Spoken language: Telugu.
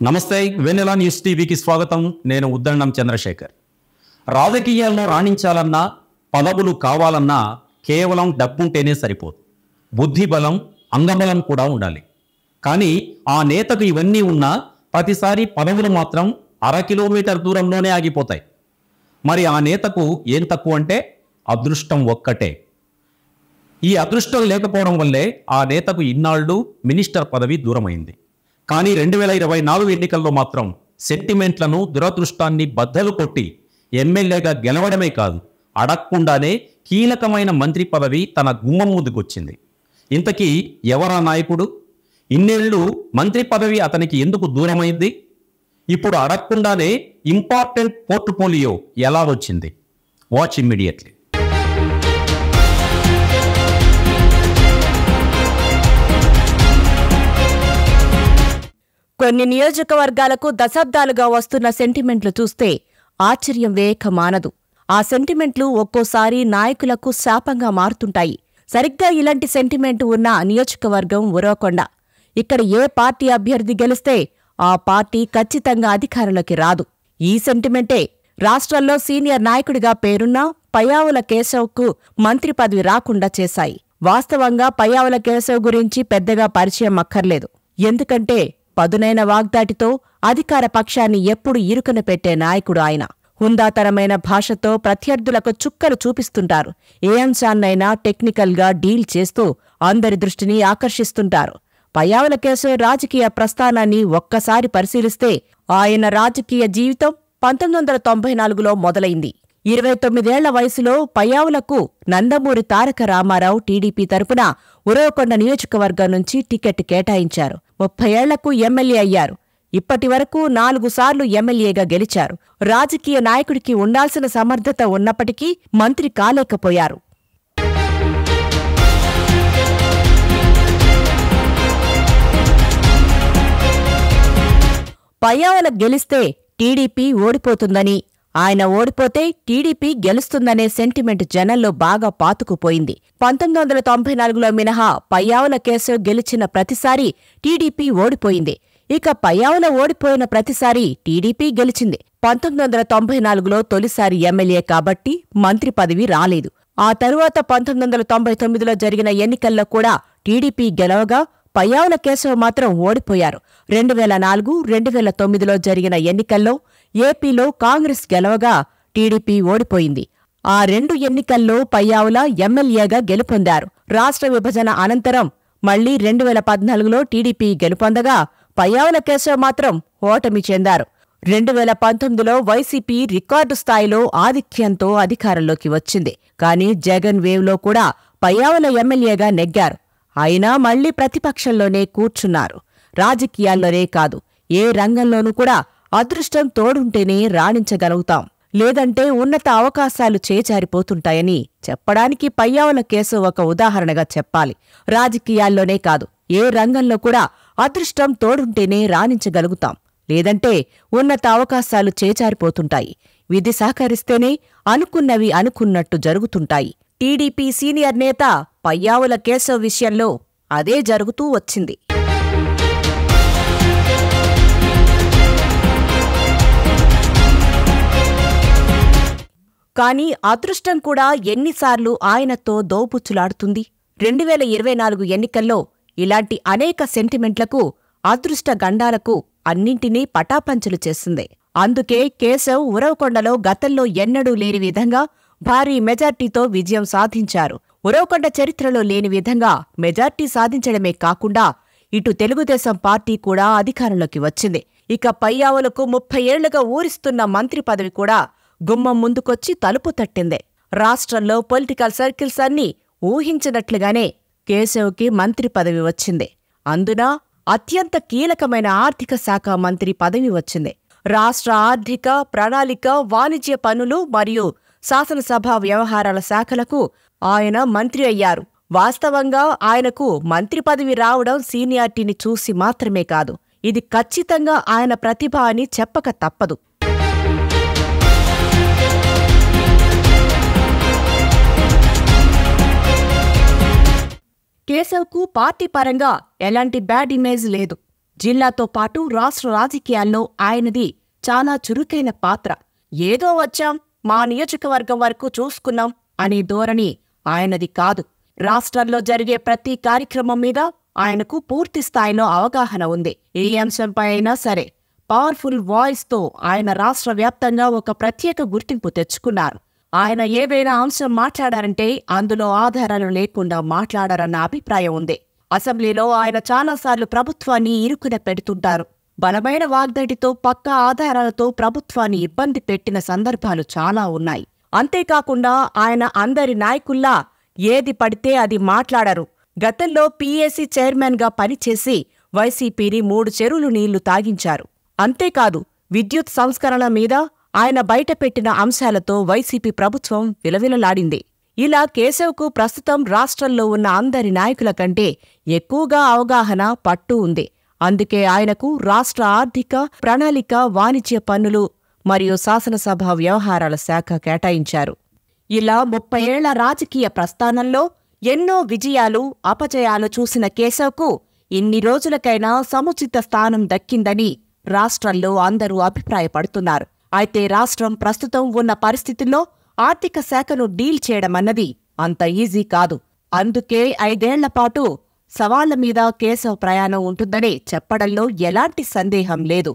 నమస్తే వెన్నెలా న్యూస్ టీవీకి స్వాగతం. నేను ఉద్దండం చంద్రశేఖర్. రాజకీయాల్లో రాణించాలన్నా పదవులు కావాలన్నా కేవలం డబ్బుంటేనే సరిపోదు. బుద్ధి బలం అంగబలం కూడా ఉండాలి. కానీ ఆ నేతకు ఇవన్నీ ఉన్నా ప్రతిసారి పదవులు మాత్రం 1/2 కిలోమీటర్ దూరంలోనే ఆగిపోతాయి. మరి ఆ నేతకు ఏం తక్కువ అంటే అదృష్టం ఒక్కటే. ఈ అదృష్టం లేకపోవడం వల్లే ఆ నేతకు ఇన్నాళ్ళు మినిస్టర్ పదవి దూరమైంది. కానీ 2024 ఎన్నికల్లో మాత్రం సెంటిమెంట్లను దురదృష్టాన్ని బద్దలు కొట్టి ఎమ్మెల్యేగా గెలవడమే కాదు, అడగకుండానే కీలకమైన మంత్రి పదవి తన గుమ్మం ముందుకొచ్చింది. ఇంతకీ ఎవరా నాయకుడు? ఇన్నేళ్లు మంత్రి పదవి అతనికి ఎందుకు దూరమైంది? ఇప్పుడు అడగకుండానే ఇంపార్టెంట్ పోర్ట్ఫోలియో ఎలా వచ్చింది? Watch immediately. కొన్ని నియోజకవర్గాలకు దశాబ్దాలుగా వస్తున్న సెంటిమెంట్లు చూస్తే ఆశ్చర్యం వేయక మానదు. ఆ సెంటిమెంట్లు ఒక్కోసారి నాయకులకు శాపంగా మారుతుంటాయి. సరిగ్గా ఇలాంటి సెంటిమెంట్ ఉన్న నియోజకవర్గం ఉరవకొండ. ఇక్కడ ఏ పార్టీ అభ్యర్థి గెలిస్తే ఆ పార్టీ ఖచ్చితంగా అధికారంలోకి రాదు. ఈ సెంటిమెంటే రాష్ట్రంలో సీనియర్ నాయకుడిగా పేరున్న పయ్యావుల కేశవ్కు మంత్రి పదవి రాకుండా చేశాయి. వాస్తవంగా పయ్యావుల కేశవ్ గురించి పెద్దగా పరిచయం అక్కర్లేదు. ఎందుకంటే పదునైన వాగ్దాటితో అధికార పక్షాన్ని ఎప్పుడు ఇరుకన పెట్టే నాయకుడు ఆయన. హుందాతరమైన భాషతో ప్రత్యర్థులకు చుక్కలు చూపిస్తుంటారు. ఏ అంశాన్నైనా టెక్నికల్గా డీల్ చేస్తూ అందరి దృష్టిని ఆకర్షిస్తుంటారు. పయ్యావుల కేశవ్ రాజకీయ ప్రస్థానాన్ని ఒక్కసారి పరిశీలిస్తే ఆయన రాజకీయ జీవితం 1994లో మొదలైంది. 29 ఏళ్ల వయసులో పయ్యావులకు నందమూరి తారక రామారావు టీడీపీ తరపున ఉరవకొండ నియోజకవర్గం నుంచి టికెట్ కేటాయించారు. 30 ఏళ్లకు ఎమ్మెల్యే అయ్యారు. ఇప్పటి వరకు 4 సార్లు ఎమ్మెల్యేగా గెలిచారు. రాజకీయ నాయకుడికి ఉండాల్సిన సమర్థత ఉన్నప్పటికీ మంత్రి కాలేకపోయారు. పయ్యావుల గెలిస్తే టీడీపీ ఓడిపోతుందని, ఆయన ఓడిపోతే టీడీపీ గెలుస్తుందనే సెంటిమెంట్ జనంలో బాగా పాతుకుపోయింది. 1994లో మినహా పయ్యావుల కేశవ్ గెలిచిన ప్రతిసారి టీడీపీ ఓడిపోయింది. ఇక పయ్యావుల ఓడిపోయిన ప్రతిసారి టీడీపీ గెలిచింది. 1994లో తొలిసారి ఎమ్మెల్యే కాబట్టి మంత్రి పదవి రాలేదు. ఆ తరువాత 1999లో జరిగిన ఎన్నికల్లో కూడా టీడీపీ గెలవగా పయ్యావుల కేశవ్ మాత్రం ఓడిపోయారు. 2004, 2009లో జరిగిన ఎన్నికల్లో ఏపీలో కాంగ్రెస్ గెలవగా టీడీపీ ఓడిపోయింది. ఆ 2 ఎన్నికల్లో పయ్యావుల ఎమ్మెల్యేగా గెలుపొందారు. రాష్ట్ర విభజన అనంతరం మళ్లీ 2014లో టీడీపీ గెలుపొందగా పయ్యావుల కేశవ్ మాత్రం ఓటమి చెందారు. 2019లో వైసీపీ రికార్డు స్థాయిలో ఆధిక్యంతో అధికారంలోకి వచ్చింది. కానీ జగన్ వేవ్లో కూడా పయ్యావుల ఎమ్మెల్యేగా నెగ్గారు. అయినా మళ్లీ ప్రతిపక్షంలోనే కూర్చున్నారు. రాజకీయాల్లోనే కాదు, ఏ రంగంలోనూ కూడా అదృష్టం తోడుంటేనే రాణించగలుగుతాం, లేదంటే ఉన్నత అవకాశాలు చేజారిపోతుంటాయని చెప్పడానికి పయ్యావుల కేశవ్ ఒక ఉదాహరణగా చెప్పాలి. రాజకీయాల్లోనే కాదు, ఏ రంగంలో కూడా అదృష్టం తోడుంటేనే రాణించగలుగుతాం, లేదంటే ఉన్నత అవకాశాలు చేజారిపోతుంటాయి. విధి సహకరిస్తేనే అనుకున్నవి అనుకున్నట్టు జరుగుతుంటాయి. టీడీపీ సీనియర్ నేత పయ్యావుల కేశవ్ విషయంలో అదే జరుగుతూ వచ్చింది. కానీ అదృష్టం కూడా ఎన్నిసార్లు ఆయనతో దోపుచ్చులాడుతుంది. 2024 ఎన్నికల్లో ఇలాంటి అనేక సెంటిమెంట్లకు, అదృష్ట గండాలకు అన్నింటినీ పటాపంచలు చేసింది. అందుకే కేశవ్ ఉరవకొండలో గతంలో ఎన్నడూ లేని విధంగా భారీ మెజార్టీతో విజయం సాధించారు. ఉరవకొండ చరిత్రలో లేని విధంగా మెజార్టీ సాధించడమే కాకుండా ఇటు తెలుగుదేశం పార్టీ కూడా అధికారంలోకి వచ్చింది. ఇక పయ్యావులకు 30 ఏళ్లుగా ఊరిస్తున్న మంత్రి పదవి కూడా గుమ్మం ముందుకొచ్చి తలుపు తట్టిందే. రాష్ట్రంలో పొలిటికల్ సర్కిల్స్ అన్నీ ఊహించినట్లుగానే కేశవ్కి మంత్రి పదవి వచ్చింది. అందున అత్యంత కీలకమైన ఆర్థిక శాఖ మంత్రి పదవి వచ్చింది. రాష్ట్ర ఆర్థిక, ప్రణాళిక, వాణిజ్య పనులు మరియు శాసనసభ వ్యవహారాల శాఖలకు ఆయన మంత్రి అయ్యారు. వాస్తవంగా ఆయనకు మంత్రి పదవి రావడం సీనియారిటీని చూసి మాత్రమే కాదు, ఇది ఖచ్చితంగా ఆయన ప్రతిభ అని చెప్పక తప్పదు. కేశవ్కు పార్టీ పరంగా ఎలాంటి బ్యాడ్ ఇమేజ్ లేదు. జిల్లాతో పాటు రాష్ట్ర రాజకీయాల్లో ఆయనది చాలా చురుకైన పాత్ర. ఏదో వచ్చాం, మా నియోజకవర్గం వరకు చూసుకున్నాం అనే ధోరణి ఆయనది కాదు. రాష్ట్రంలో జరిగే ప్రతి కార్యక్రమం మీద ఆయనకు పూర్తి స్థాయిలో అవగాహన ఉంది. ఏ అంశంపై అయినా సరే పవర్ఫుల్ వాయిస్తో ఆయన రాష్ట్ర వ్యాప్తంగా ఒక ప్రత్యేక గుర్తింపు తెచ్చుకున్నారు. ఆయన ఏవైనా అంశం మాట్లాడారంటే అందులో ఆధారాలు లేకుండా మాట్లాడారన్న అభిప్రాయం ఉంది. అసెంబ్లీలో ఆయన చాలాసార్లు ప్రభుత్వాన్ని ఇరుకున పెడుతుంటారు. బలమైన వాగ్దాటితో పక్కా ఆధారాలతో ప్రభుత్వాన్ని ఇబ్బంది పెట్టిన సందర్భాలు చాలా ఉన్నాయి. అంతేకాకుండా ఆయన అందరి నాయకుల్లా ఏది పడితే అది మాట్లాడరు. గతంలో పీఏసీ చైర్మన్గా పనిచేసి వైసీపీని 3 చెరువులు నీళ్లు తాగించారు. అంతేకాదు, విద్యుత్ సంస్కరణ మీద ఆయన బయటపెట్టిన అంశాలతో వైసీపీ ప్రభుత్వం విలవిలలాడింది. ఇలా కేశవ్కు ప్రస్తుతం రాష్ట్రంలో ఉన్న అందరి నాయకుల కంటే ఎక్కువగా అవగాహన, పట్టు ఉంది. అందుకే ఆయనకు రాష్ట్ర ఆర్థిక, ప్రణాళిక, వాణిజ్య పన్నులు మరియు శాసనసభ వ్యవహారాల శాఖ కేటాయించారు. ఇలా 30 ఏళ్ల రాజకీయ ప్రస్థానంలో ఎన్నో విజయాలు, అపజయాలు చూసిన కేశవ్కు ఇన్ని రోజులకైనా సముచిత స్థానం దక్కిందని రాష్ట్రంలో అందరూ అభిప్రాయపడుతున్నారు. అయితే రాష్ట్రం ప్రస్తుతం ఉన్న పరిస్థితుల్లో ఆర్థిక శాఖను డీల్ చేయడమన్నది అంత ఈజీ కాదు. అందుకే 5 ఏళ్ల పాటు సవాళ్ల మీద కేశవ్ ప్రయాణం ఉంటుందని చెప్పడంలో ఎలాంటి సందేహం లేదు.